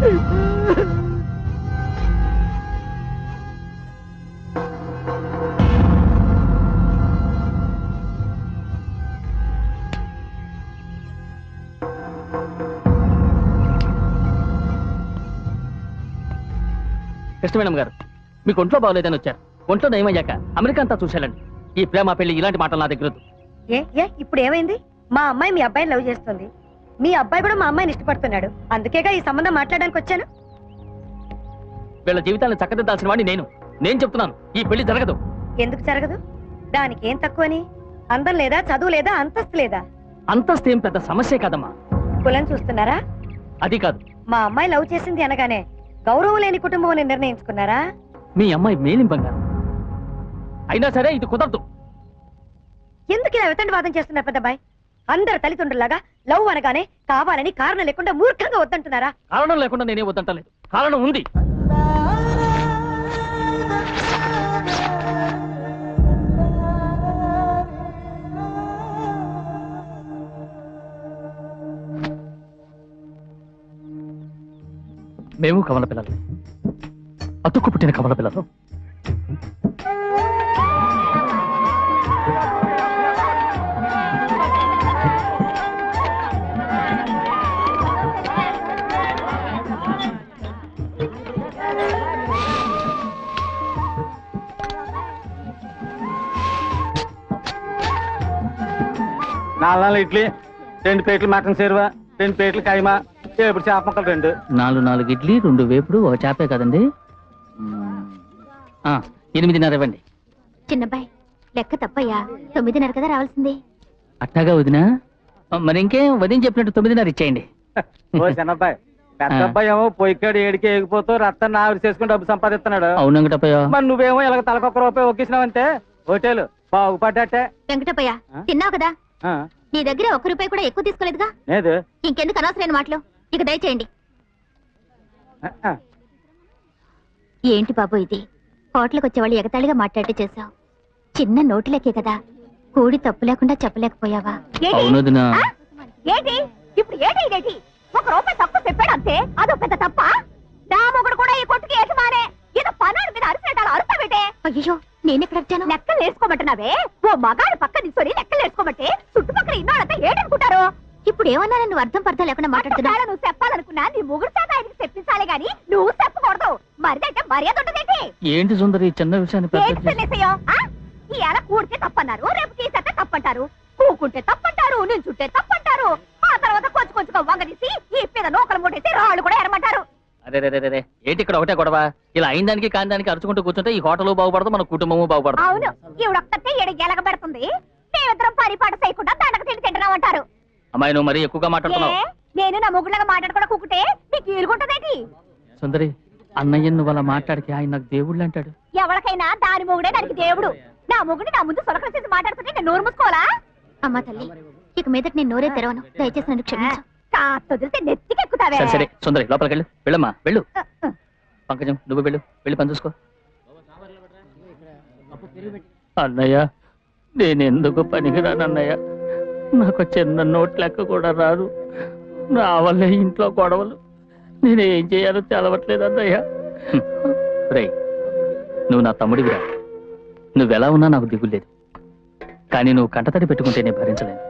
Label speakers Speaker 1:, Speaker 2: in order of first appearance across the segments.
Speaker 1: Krishna madam గారు, మీకు ఒంట్లో బాగోలేదని వచ్చారు. ఒంట్లో నయమయ్యాక అమెరికా అంతా చూసేయాలండి. ఈ ప్రేమ పెళ్లి ఇలాంటి మాటలు నా దగ్గర వద్దు.
Speaker 2: ఇప్పుడు ఏమైంది? మా అమ్మాయి మీ అబ్బాయిని లవ్ చేస్తుంది, మీ అబ్బాయి కూడా మా అమ్మాయిని ఇష్టపడుతున్నాడు. అందుకేగా ఈ సంబంధం మాట్లాడడానికి వచ్చాను.
Speaker 1: వీళ్ళ జీవితాలను చక్కదిద్దాల్సిన వాడిని నేను చెప్తున్నాను, ఈ పెళ్లి జరగదు.
Speaker 2: ఎందుకు జరగదు? దానికి ఏం తక్కువని? అందం లేదా, చదువు లేదా, అంతస్తు లేదా?
Speaker 1: అంతస్తు ఏం పెద్ద సమస్యే కాదమ్మా.
Speaker 2: కులం చూస్తున్నారా?
Speaker 1: అది కాదు.
Speaker 2: మా అమ్మాయి లవ్ చేసింది అనగానే గౌరవం లేని కుటుంబం అని నిర్ణయించుకున్నారా?
Speaker 1: మీ అమ్మాయి మేలిం బంగారం అయినా సరే ఇది కుదరదు.
Speaker 2: ఎందుకు ఇలా వితండి వాదం చేస్తున్నారు పెద్దబాయ్? అందరు తల్లిదండ్రులాగా లవ్ అనగానే కావాలని కారణం లేకుండా మూర్ఖంగా వద్దంటున్నారా?
Speaker 1: కారణం లేకుండా నేనే వద్దంటలేదు, కారణం ఉంది. మేము కమల పిల్లలు, అతుక్కు పుట్టిన కమల పిల్లలు.
Speaker 3: నాలుగు ఇడ్లీ, 2 ప్లేట్లు మటన్ సేరువా, 2 ప్లేట్లు కైమా, ఇప్పుడు చేప ముక్కలు 2.
Speaker 1: 4 ఇడ్లీ, 2 వేపుడు, 1 చేపే కదండి. 8:30 ఇవ్వండి.
Speaker 4: చిన్నబ్బాయి లెక్క తప్పయ్యా, 9:30 కదా రావాల్సింది.
Speaker 1: అట్టాగా వదినా? మరి ఇంకేం, వదిన చెప్పినట్టు 9:30 ఇచ్చేయండి.
Speaker 3: ఓ చిన్నబ్బాయి, పెద్ద అబ్బాయి ఏమో పొయ్యికాడు ఏడికి ఎగిపోతూ రత్తాన్ని ఆవిరి చేసుకుని డబ్బు సంపాదిస్తున్నాడు.
Speaker 1: అవును వెంకటప్పయ్య.
Speaker 3: మరి నువ్వేమో ఇలాగ తలకొక్క రూపాయి ఒక్కిసినావంటే హోటల్ బాగుపడ్డట్టే.
Speaker 4: వెంకటప్పయ్య తిన్నావు కదా, నీ దగ్గర 1 రూపాయి కూడా ఎక్కువ తీసుకోలేదుగా.
Speaker 3: లేదు.
Speaker 4: ఇంకెందుకు అనవసరమైన మాటలు, ఇక దయచేయండి. ఏంటి బాబు ఇది, హోటల్కి వచ్చేవాళ్ళు ఎగతాళిగా మాట్లాడితే చేసావు. చిన్న నోటు లెక్కే కదా, కూడి తప్పు లేకుండా చెప్పలేకపోయావా?
Speaker 2: ఏంటి ఇప్పుడు ఏంటి? 1 రూపాయి తక్కువ చెప్పాడు అంతే, అదో పెద్ద తప్ప? నా మొగుడు కూడా ఈ కొట్టుకి ఏసమానే ఏదో పనాడు మీద అరిసినట్టు అరుస్తాబెట్టే.
Speaker 4: అయ్యో నేనెక్కడ వచ్చాను?
Speaker 2: లెక్కలు వేసుకోమంటున్నావే, ఓ మగాడు పక్క నిల్చొని లెక్కలు వేసుకోమంటే చుట్టుపక్కల ఇన్నోళ్ళంతా ఏడనుకుంటారు.
Speaker 4: ఇప్పుడు ఏమన్నా నువ్వు అర్థం పర్థం లేకుండా మాట్లాడుతున్నా?
Speaker 2: నువ్వు చెప్పాలనుకున్నా నీ ముగ్గురు చేత ఆయనకి చెప్పించాలి గాని నువ్వు చెప్పకూడదు. మరిదంటే మర్యాద ఉంటుందేంటి?
Speaker 1: ఏంటి సుందరి చిన్న విషయాన్ని
Speaker 2: ఇవాళ కూడితే తప్పన్నారు, రేపు తీసేస్తే తప్పంటారు, కూకుంటే తప్పంటారు, నిల్చుంటే తప్పంటారు, ఆ తర్వాత కొంచెం వంగదీసి ఈ మీద నూకలు ముట్టేసి రాళ్ళు కూడా ఎరమంటారు.
Speaker 1: అరే ఏంటి ఇక్కడ ఒకటే గొడవ? ఇలా అయిన దానికి కాని దానికి అరుచుకుంటూ కూర్చుంటే ఈ హోటల్ బాగుపడదు, మన కుటుంబము బాగుపడదు.
Speaker 2: అవును, ఈవిడొక్కతే ఎలగబెడుతుంది. మేమిద్దరం పరిపాట చేయకుండా దండకు తిండి తింటున్నామంటారు.
Speaker 1: అమ్మాయి నువ్వు మరీ ఎక్కువగా మాట్లాడుతున్నావు.
Speaker 2: నేను నా ముగ్గురులాగా మాట్లాడకుండా కూకుంటే నీకు ఈలుగుంటదేంటి?
Speaker 1: సుందరి అన్నయ్య నువ్వు అలా మాట్లాడికి ఆయన నాకు దేవుళ్ళు అంటాడు.
Speaker 2: ఎవరికైనా దాని మొగుడే దానికి దేవుడు. నా మొగుడిని నా ముందు సొలకలు చేసి మాట్లాడుతుంటే నేను నోరు మూసుకోవాలా?
Speaker 4: అమ్మా తల్లి, ఇక మీదట నేను నోరే తెరవను, దయచేసి నన్ను క్షమించు.
Speaker 2: కాస్త నెత్తికెక్కుతావే.
Speaker 1: సరే సుందరి లోపలికి వెళ్ళు. వెళ్ళమ్మా వెళ్ళు. పంకజం నువ్వు వెళ్ళి పని చూసుకో. అన్నయ్య నేనెందుకు పనికిరానన్నయ్య, నాకు చిన్న నోట్ లెక్క కూడా రాదు. నా వల్లే ఇంట్లో గొడవలు, నేనేం చేయాలో తెలవట్లేదు అన్నయ్య. రే నువ్వు నా తమ్ముడివిరా, నువ్వెలా ఉన్నా నాకు దిగులేదు. కానీ నువ్వు కంటతడి పెట్టుకుంటే నేను భరించలేను.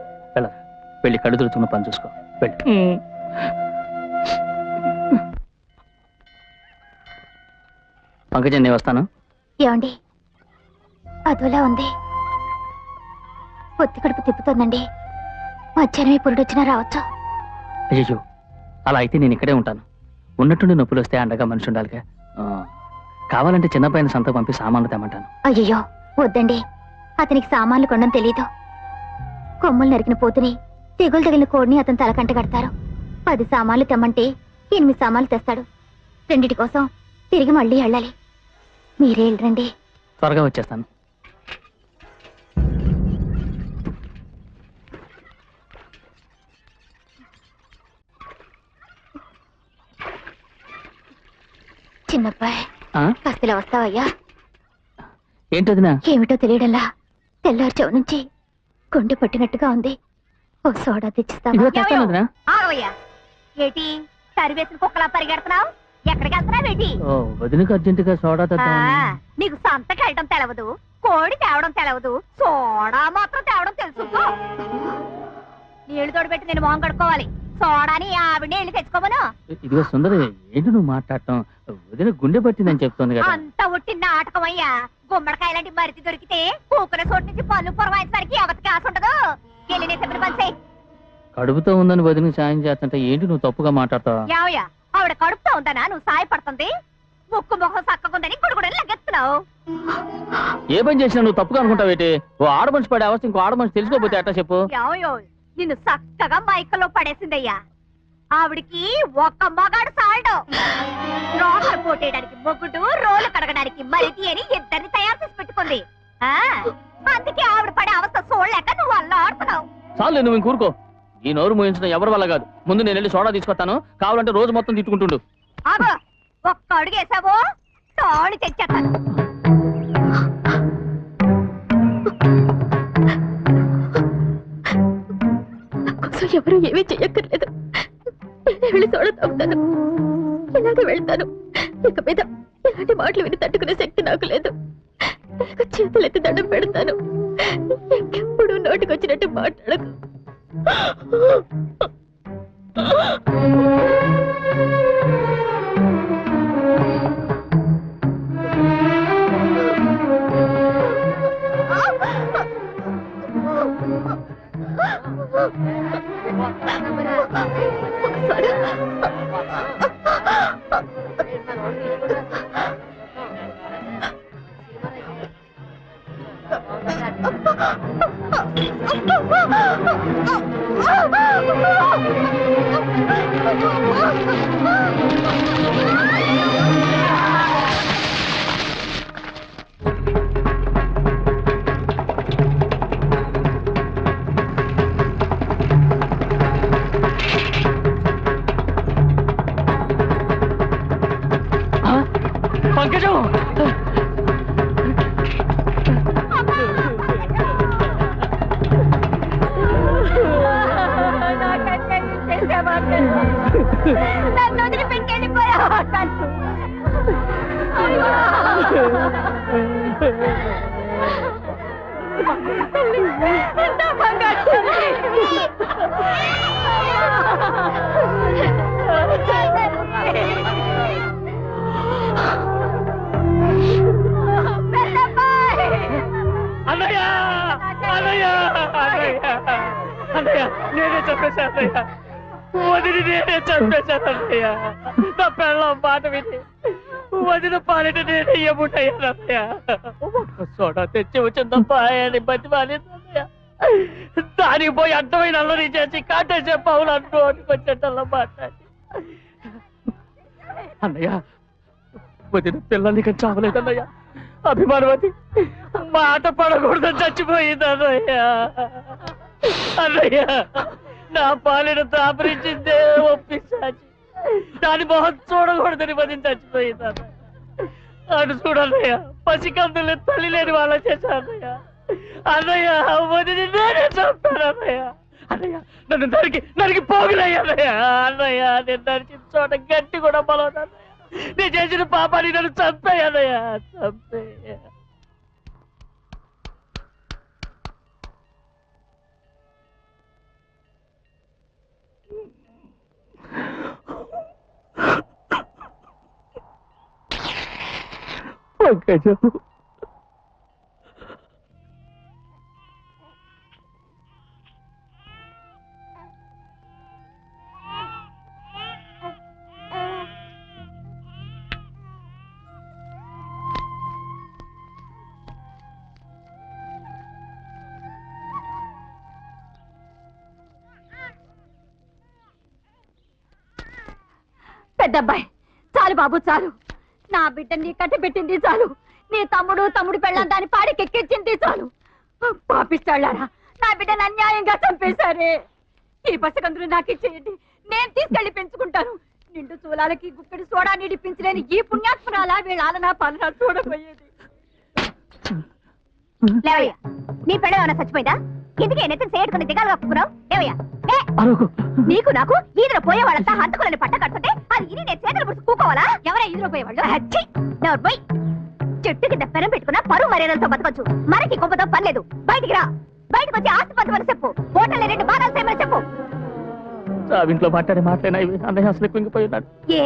Speaker 1: వెళ్ళి కళ్ళు దొరుకుతున్న పని చూసుకో. వెళ్ళి పంకజం నేను వస్తాను.
Speaker 4: ఏమండి అదోలా ఉంది, పొత్తి కడుపు తిప్పుతోందండి. మధ్యాహ్నం పురుడు వచ్చినా రావచ్చా?
Speaker 1: అయ్యో అలా అయితే నేను ఇక్కడే ఉంటాను. ఉన్నట్టుండి నొప్పులు వస్తే అండగా మనిషి ఉండాలిగా. కావాలంటే చిన్నపైన సంత పంపి సామాన్లు తెమ్మంటాను.
Speaker 4: అయ్యో వద్దండి, అతనికి సామాన్లు కొనడం తెలీదు. కొమ్ములు నరికిన పోతుని, తెగులు తగిలిన కోడిని అతను తలకంట కడతారు. 10 సామాన్లు తెమ్మంటే 8 సామాన్లు తెస్తాడు. 2 కోసం తిరిగి మళ్ళీ వెళ్ళాలి. మీరే వెళ్ళండి.
Speaker 1: త్వరగా వచ్చేస్తాను.
Speaker 4: చిన్నబ్బాయి కాస్తలా వస్తావయ్యా?
Speaker 1: ఏంటదినా?
Speaker 4: ఏమిటో తెలియడంలా తెల్లారుచవు నుంచి గుండె పట్టినట్టుగా ఉంది. ఓ సోడా తెచ్చిస్తావా?
Speaker 2: ఏటి తరివేసిన కుక్కలా పరిగెడుతున్నావు. ఎక్కడికి వెళ్తున్నావు ఏంటి?
Speaker 1: వదినకి అర్జెంటుగా సోడా తెద్దామని.
Speaker 2: నీకు సంతకి వెళ్ళడం తెలవదు, కోడి తేవడం తెలవదు, సోడా మాత్రం తేవడం తెలుసు. నీళ్లు తోడుపెట్టి నేను మొహం కడుక్కోవాలి. సోడాని ఆవిడ వెళ్ళి తెచ్చుకోమను.
Speaker 1: ఇదిగో సుందరి, ఏంటి నువ్వు మాట్లాడటం? వదిన గుండె పట్టిందని చెప్తోంది కదా.
Speaker 2: అంత ఉట్టిన నాటకమయ్యా. గుమ్మడికాయ లాంటి మరిది దొరికితే కూకుల చోటు నుంచి పళ్ళు పొరవాయించడానికి ఎవరికి ఆశ ఉండదు. వెళ్ళి నేను చెప్పిన పని చెయ్యి.
Speaker 1: కడుపుతో ఉందని వదినకి సాయం చేస్తుంటే ఏంటి నువ్వు తప్పుగా మాట్లాడతావు?
Speaker 2: యావయ్యా, ఆవిడ కడుపుతో ఉందనా నువ్వు సాయపడుతుంది? ముక్కు ముఖం చక్కకుందని గుడుగుడని లగెత్తున్నావు.
Speaker 1: ఏ పని చేసినా నువ్వు తప్పుగా అనుకుంటావేటి? ఓ ఆడమనిషి పడే అవస్థ ఇంకో ఆడమనిషి తెలుసుకోపోతే ఎట్టా చెప్పు?
Speaker 2: యావయో, నిన్ను చక్కగా మైకల్లో పడేసిందయ్యా. ఆవిడికి ఒక్క మగాడు సాల్డు. రోకలు పోటేయడానికి మొగుడు, రోలు కడగడానికి మరిది అని ఇద్దరిని తయారు చేసి పెట్టుకుంది. అందుకే ఆవిడ పడే అవస్థ చూడలేక నువ్వు అలా ఆడుతున్నావు.
Speaker 1: చాలు, నువ్వు ఇంకూరుకో. ఈ నోరు మోయించడం ఎవరి వల్ల కాదు. ముందు నేను వెళ్ళి సోడా తీసుకొస్తాను. కావాలంటే రోజు మొత్తం తిట్టుకుంటుండు.
Speaker 2: ఆగో, ఒక్క అడుగు వేసావో తాళి తెచ్చేస్తాను.
Speaker 4: ఎవరు ఏమీ చెయ్యక్కర్లేదు. నేనే వెళ్ళి సోడా తాగుతాను. ఇలాగే వెళ్తాను. ఇక మీద ఇలాంటి మాటలు విని తట్టుకునే శక్తి నాకు లేదు. చేతులెత్తి దండం పెడతాను. ఎప్పుడు నోటికొచ్చినట్టు మాట్లాడకు.
Speaker 1: పంకజం,
Speaker 2: నన్ను వదిలి పెట్టెళ్ళిపోయావు.
Speaker 1: అన్నయ్య, అన్నయ్య, అన్నయ్య, అన్నయ్య, నేనే చెప్పేశాను అన్నయ్య. వదిలి నేనే చంపేశాను అన్నయ్య. నా పెళ్ళం మాట విని వదిన పాలిట నేనే ఇవ్వబుట్టయ్యాను అన్నయ్య. ఒక్క సోడా తెచ్చి వచ్చిందప్పా అని బతిమాలింది అన్నయ్య. దానికి పోయి అర్థమైన అల్లరి చేసి కాటేసే పావులు అంటూ అనుకొచ్చేటల్లా మాట్లాడి అన్నయ్య, వదిన పిల్లల్ని చావలేదన్నయ్య. అభిమానవతి మాట పడకూడదని చచ్చిపోయింది అన్నయ్య. అన్నయ్య, నా పాలిన తాపరించిందే ఒప్పించాచి. దాని మొహం చూడకూడదని వదిన చచ్చిపోయింది అన్నయ్య. అటు చూడన్నయ్య, పసికందులు తల్లి లేని వాళ్ళ చేశానయ్య. అన్నయ్య, వదిన నేనే చంపాను అన్నయ్య. అన్నయ్య, నన్ను నరికి పోగులయ్యానయ్య. అన్నయ్య, నేను నరిచిన చోట గట్టి కూడా బలవదు అన్నయ్య. నేను చేసిన పాపాన్ని నన్ను చంపేయన్నయ్య, చంపేయ. పంకజం,
Speaker 2: పెద్దబ్బాయి, చాలు బాబు చాలు. నా బిడ్డని కట్టి పెట్టింది చాలు. నీ తమ్ముడు పెళ్ళం దాని పాడికెక్కించింది చాలు. పాపిస్తాళ్ళారా, నా బిడ్డను అన్యాయంగా చంపేశారే. ఈ పసికందులు నాకు ఇచ్చేయండి, నేను తీసుకెళ్లి పెంచుకుంటాను. నిండు చూలాలకి గుప్పెడు సోడా నీడిపించలేని ఈ పుణ్యాత్మరాలా వీళ్ళ పాలన చూడబోయేది. లేవయ్యా, నీ పెళ్ళ ఏమైనా చచ్చిపోయిందా? ఎందుకే నెత్తిని చేయట్టుకుని దిగాలు కప్పుకున్నావు ఏవయ్యా ఏ,
Speaker 1: అరవకు.
Speaker 2: నీకు నాకు ఈదులో పోయే వాళ్ళంతా హంతకులని పట్ట కట్టుకుంటే అది ఇది నేను చేతులు పుడుచు కూకోవాలా ఎవరా ఈదులో పోయేవాళ్ళు పోయి చెట్టు కింద పెనం పెట్టుకున్నా పరువు మర్యాదలతో బతకొచ్చు మనకి గొప్పతో పర్లేదు బయటికి రా బయటకు వచ్చి ఆస్తి పంచమని చెప్పు హోటల్ 2 బాగాలు చేయమని చెప్పు
Speaker 1: ఇంట్లో మాట్లాడే మాట్లాడినా ఇవి అన్నయ్య అసలు కుంగిపోయినాడు.
Speaker 2: ఏ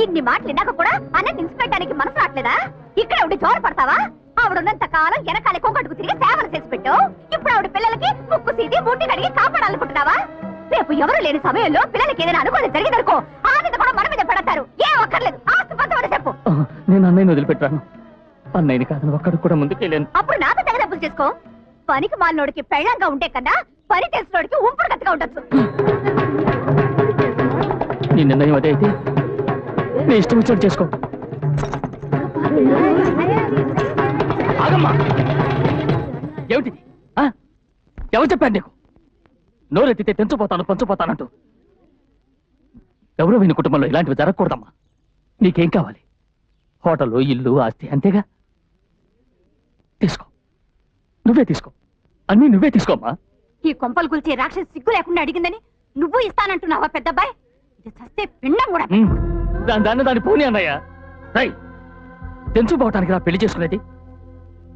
Speaker 2: ఇన్ని మాటలు విన్నాక కూడా అన్న నిలిచిపెట్టడానికి మనసు రావట్లేదా ఇక్కడ ఉండి జోరు పడతావా ఆవిడున్నంత కాలం వెనకాల కొంగడుకు తిరిగి సేవలు చేసి పెట్టు ఇప్పుడు ఆవిడ పిల్లలకి ముక్కు సీది ముట్టి కడిగి కాపాడాలనుకుంటున్నావా రేపు ఎవరు లేని సమయంలో పిల్లలకి ఏదైనా అనుకోని జరిగిందనుకో ఆ మీద కూడా మన మీద పడతారు ఏ ఒక్కర్లేదు ఆస్తి పంచమని చెప్పు
Speaker 1: నేను అన్నయ్యని వదిలిపెట్టాను. అన్నయ్యని కాదని ఒక్కడికి కూడా ముందుకెళ్ళాను.
Speaker 2: అప్పుడు నాతో తెగదప్పులు చేసుకో పనికి మాలినోడికి పెళ్ళంగా ఉంటే కన్నా పని తెలిసినోడికి ఉంపుడు కత్తిగా ఉండొచ్చు
Speaker 1: నీ నిర్ణయం అదే అయితే నీ ఇష్టం వచ్చినట్టు చేసుకో. ఆగమ్మా ఏమిటిది? ఎవరు చెప్పాను నీకు? నోరెత్తితే పంచిపోతానంటూ ఎవరో విని కుటుంబంలో ఇలాంటివి జరగకూడదమ్మా. నీకేం కావాలి? హోటలు, ఇల్లు, ఆస్తి అంతేగా. తీసుకో, నువ్వే తీసుకో, అన్నీ నువ్వే తీసుకోమ్మా.
Speaker 2: ఈ కొంపలు గుల్చే రాక్షసి సిగ్గు లేకుండా అడిగిందని నువ్వు ఇస్తానంటున్నావా పెద్దబ్బాయి? ఇది చస్తే పిండం కూడా
Speaker 1: దాన్ని పోనీ అన్నయ్య. రై తెంచుకోవటానికి రా పెళ్లి చేసుకునేది,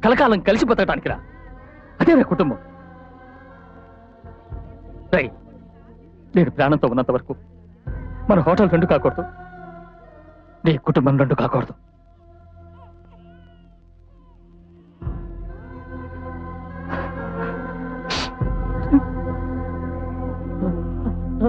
Speaker 1: కలకాలం కలిసి బతకటానికి రా. అదే రా కుటుంబం. రై నేను ప్రాణంతో ఉన్నంత వరకు మన హోటల్ 2 కాకూడదు, నీ కుటుంబం 2 కాకూడదు.